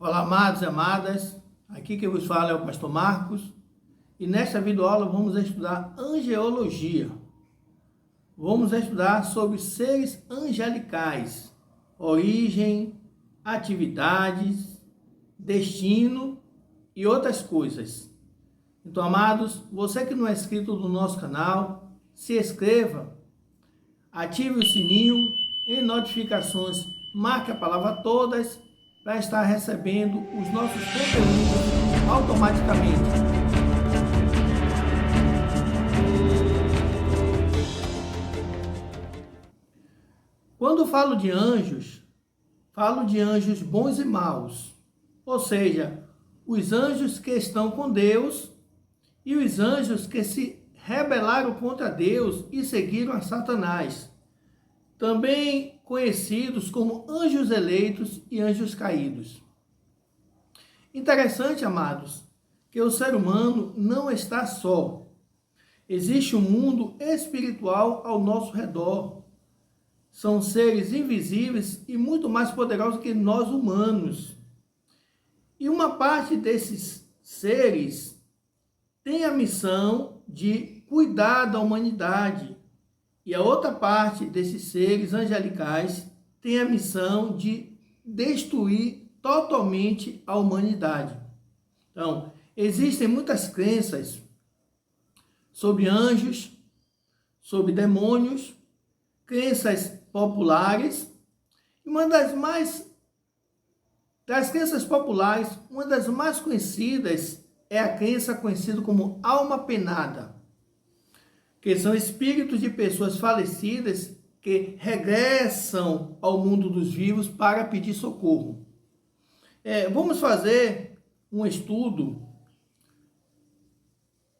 Olá, amados e amadas, aqui que vos fala é o pastor Marcos e nesta videoaula vamos estudar angelologia. Vamos estudar sobre seres angelicais, origem, atividades, destino e outras coisas. Então, amados, você que não é inscrito no nosso canal, se inscreva, ative o sininho em notificações, marque a palavra todas para estar recebendo os nossos conteúdos automaticamente. Quando falo de anjos bons e maus, ou seja, os anjos que estão com Deus e os anjos que se rebelaram contra Deus e seguiram a Satanás, também conhecidos como anjos eleitos e anjos caídos. Interessante, amados, que o ser humano não está só. Existe um mundo espiritual ao nosso redor. São seres invisíveis e muito mais poderosos que nós humanos. E uma parte desses seres tem a missão de cuidar da humanidade. E a outra parte desses seres angelicais tem a missão de destruir totalmente a humanidade. Então, existem muitas crenças sobre anjos, sobre demônios, crenças populares. E uma das crenças populares, uma das mais conhecidas é a crença conhecida como alma penada, que são espíritos de pessoas falecidas que regressam ao mundo dos vivos para pedir socorro. Vamos fazer um estudo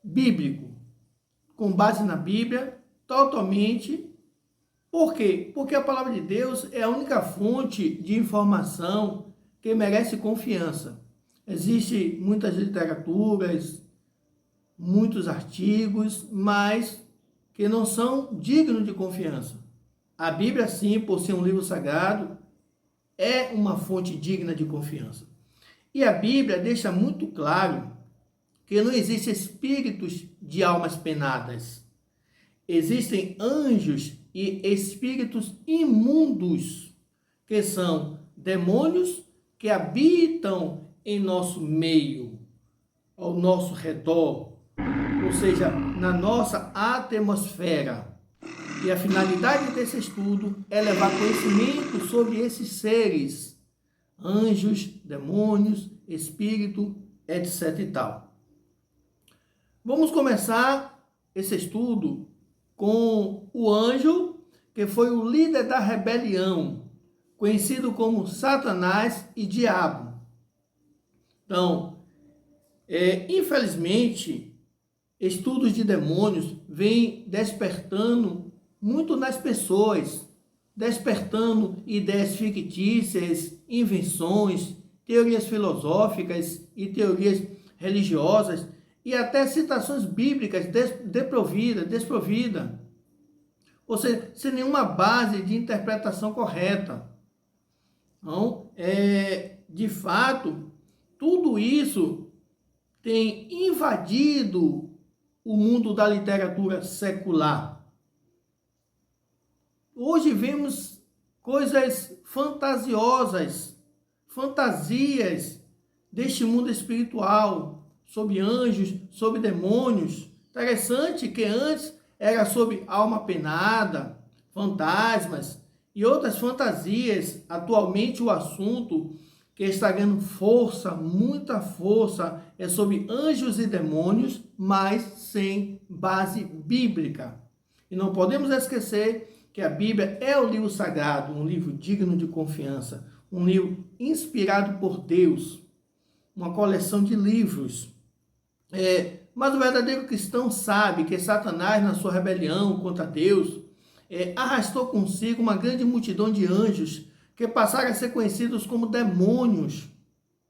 bíblico, com base na Bíblia, totalmente. Por quê? Porque a palavra de Deus é a única fonte de informação que merece confiança. Existem muitas literaturas, muitos artigos, mas que não são dignos de confiança. A Bíblia, sim, por ser um livro sagrado, é uma fonte digna de confiança. E a Bíblia deixa muito claro que não existem espíritos de almas penadas. Existem anjos e espíritos imundos, que são demônios que habitam em nosso meio, ao nosso redor, ou seja, na nossa atmosfera. E a finalidade desse estudo é levar conhecimento sobre esses seres, anjos, demônios, espírito, etc. e tal. Vamos começar esse estudo com o anjo que foi o líder da rebelião, conhecido como Satanás e Diabo. Então, infelizmente, estudos de demônios vêm despertando muito nas pessoas, despertando ideias fictícias, invenções, teorias filosóficas e teorias religiosas e até citações bíblicas desprovidas, ou seja, sem nenhuma base de interpretação correta. Então, de fato, tudo isso tem invadido o mundo da literatura secular. Hoje vemos coisas fantasiosas, fantasias deste mundo espiritual, sobre anjos, sobre demônios. Interessante que antes era sobre alma penada, fantasmas e outras fantasias. Atualmente o assunto que está ganhando força, muita força, é sobre anjos e demônios, mas sem base bíblica. E não podemos esquecer que a Bíblia é o livro sagrado, um livro digno de confiança, um livro inspirado por Deus, uma coleção de livros. Mas o verdadeiro cristão sabe que Satanás, na sua rebelião contra Deus, arrastou consigo uma grande multidão de anjos que passaram a ser conhecidos como demônios.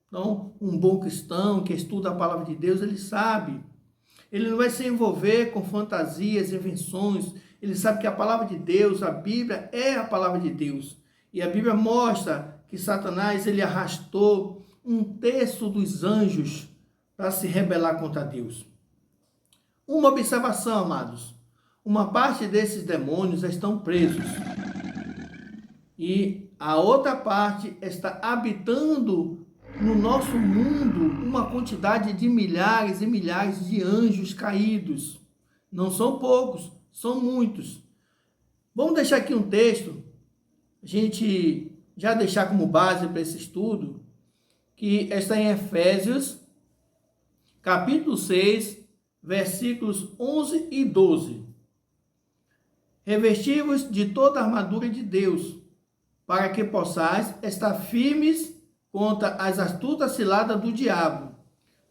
Então, um bom cristão que estuda a palavra de Deus, ele sabe. Ele não vai se envolver com fantasias, invenções. Ele sabe que a palavra de Deus, a Bíblia, é a palavra de Deus. E a Bíblia mostra que Satanás, ele arrastou um terço dos anjos para se rebelar contra Deus. Uma observação, amados. Uma parte desses demônios estão presos. E a outra parte está habitando no nosso mundo uma quantidade de milhares e milhares de anjos caídos. Não são poucos, são muitos. Vamos deixar aqui um texto, a gente já deixar como base para esse estudo, que está em Efésios, capítulo 6, versículos 11 e 12. Revesti-vos de toda a armadura de Deus, para que possais estar firmes contra as astutas ciladas do diabo.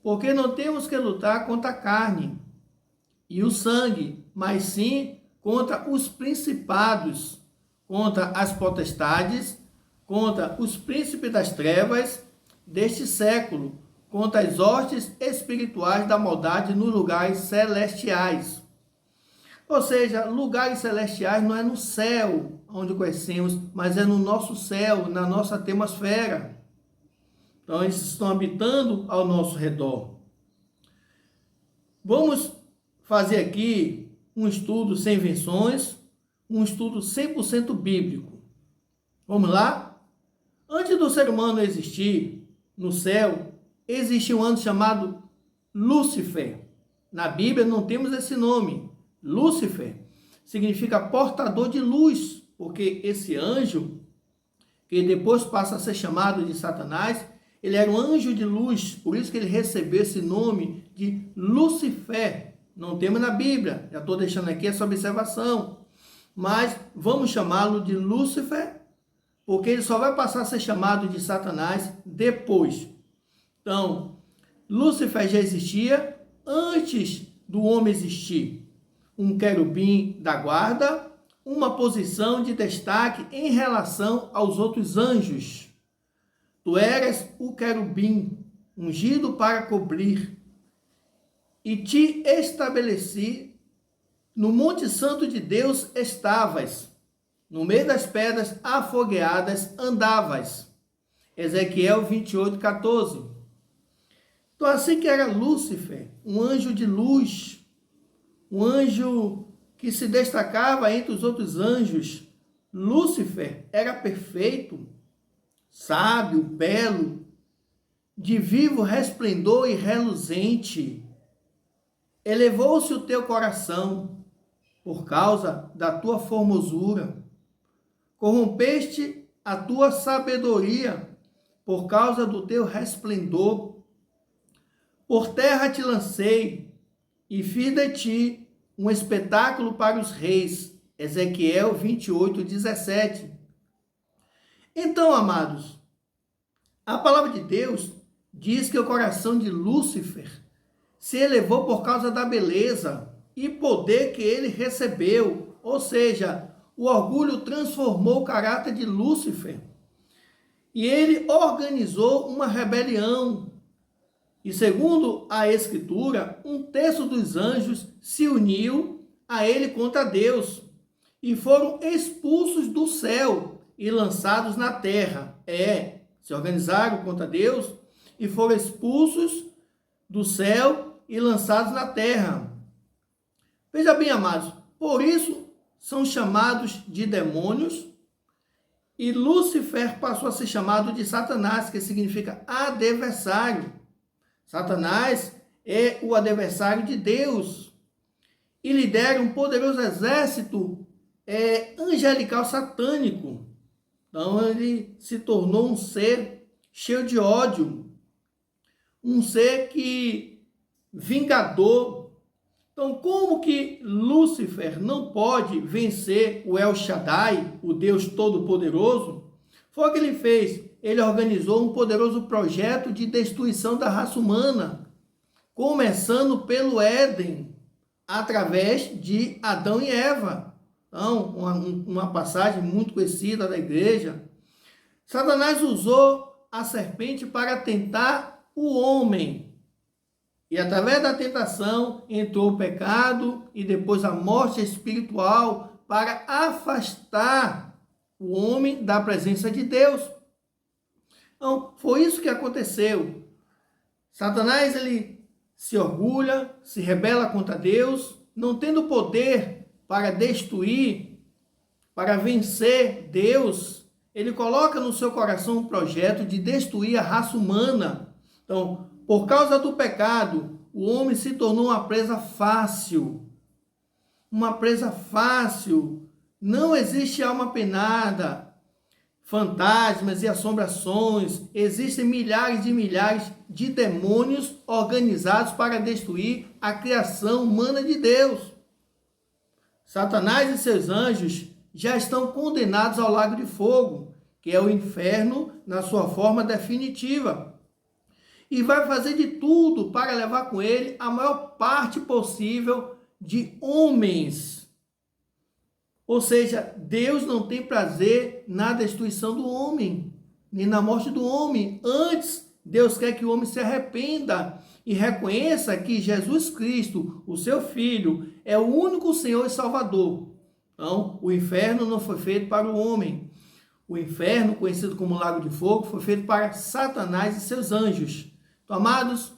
Porque não temos que lutar contra a carne e o sangue, mas sim contra os principados, contra as potestades, contra os príncipes das trevas deste século, contra as hostes espirituais da maldade nos lugares celestiais. Ou seja, lugares celestiais não é no céu, onde conhecemos, mas é no nosso céu, na nossa atmosfera. Então, eles estão habitando ao nosso redor. Vamos fazer aqui um estudo sem invenções, um estudo 100% bíblico. Vamos lá? Antes do ser humano existir no céu, existe um anjo chamado Lúcifer. Na Bíblia não temos esse nome. Lúcifer significa portador de luz, porque esse anjo, que depois passa a ser chamado de Satanás, ele era um anjo de luz, por isso que ele recebeu esse nome de Lúcifer. Não temos na Bíblia, já estou deixando aqui essa observação, mas vamos chamá-lo de Lúcifer, porque ele só vai passar a ser chamado de Satanás depois. Então, Lúcifer já existia antes do homem existir. Um querubim da guarda, uma posição de destaque em relação aos outros anjos. Tu eras o querubim, ungido para cobrir, e te estabeleci, no Monte Santo de Deus estavas, no meio das pedras afogueadas andavas. Ezequiel 28, 14. Então, assim que era Lúcifer, um anjo de luz, um anjo que se destacava entre os outros anjos, Lúcifer era perfeito, sábio, belo, de vivo resplendor e reluzente. Elevou-se o teu coração por causa da tua formosura. Corrompeste a tua sabedoria por causa do teu resplendor. Por terra te lancei e fiz de ti um espetáculo para os reis. Ezequiel 28, 17. Então, amados, a palavra de Deus diz que o coração de Lúcifer se elevou por causa da beleza e poder que ele recebeu. Ou seja, o orgulho transformou o caráter de Lúcifer. E ele organizou uma rebelião. E segundo a Escritura, um terço dos anjos se uniu a ele contra Deus e foram expulsos do céu e lançados na terra. Se organizaram contra Deus e foram expulsos do céu e lançados na terra. Veja bem, amados, por isso são chamados de demônios e Lúcifer passou a ser chamado de Satanás, que significa adversário. Satanás é o adversário de Deus e lidera um poderoso exército angelical satânico. Então ele se tornou um ser cheio de ódio, um ser que vingador. Então, como que Lúcifer não pode vencer o El Shaddai, o Deus Todo-Poderoso? Foi o que ele fez. Ele organizou um poderoso projeto de destruição da raça humana, começando pelo Éden, através de Adão e Eva. Então, uma passagem muito conhecida da igreja. Satanás usou a serpente para tentar o homem. E através da tentação entrou o pecado e depois a morte espiritual para afastar o homem da presença de Deus. Então, foi isso que aconteceu. Satanás, ele se orgulha, se rebela contra Deus, não tendo poder para destruir, para vencer Deus, ele coloca no seu coração um projeto de destruir a raça humana. Então, por causa do pecado, o homem se tornou uma presa fácil. Uma presa fácil. Não existe alma penada, fantasmas e assombrações. Existem milhares de demônios organizados para destruir a criação humana de Deus. Satanás e seus anjos já estão condenados ao lago de fogo, que é o inferno na sua forma definitiva. E vai fazer de tudo para levar com ele a maior parte possível de homens. Ou seja, Deus não tem prazer na destruição do homem, nem na morte do homem. Antes, Deus quer que o homem se arrependa e reconheça que Jesus Cristo, o seu Filho, é o único Senhor e Salvador. Então, o inferno não foi feito para o homem. O inferno, conhecido como lago de fogo, foi feito para Satanás e seus anjos. Então, amados,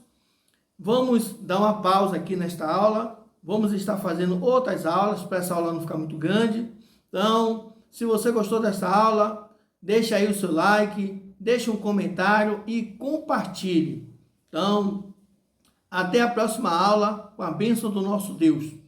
vamos dar uma pausa aqui nesta aula. Vamos estar fazendo outras aulas, para essa aula não ficar muito grande. Então, se você gostou dessa aula, deixa aí o seu like, deixa um comentário e compartilhe. Então, até a próxima aula, com a bênção do nosso Deus.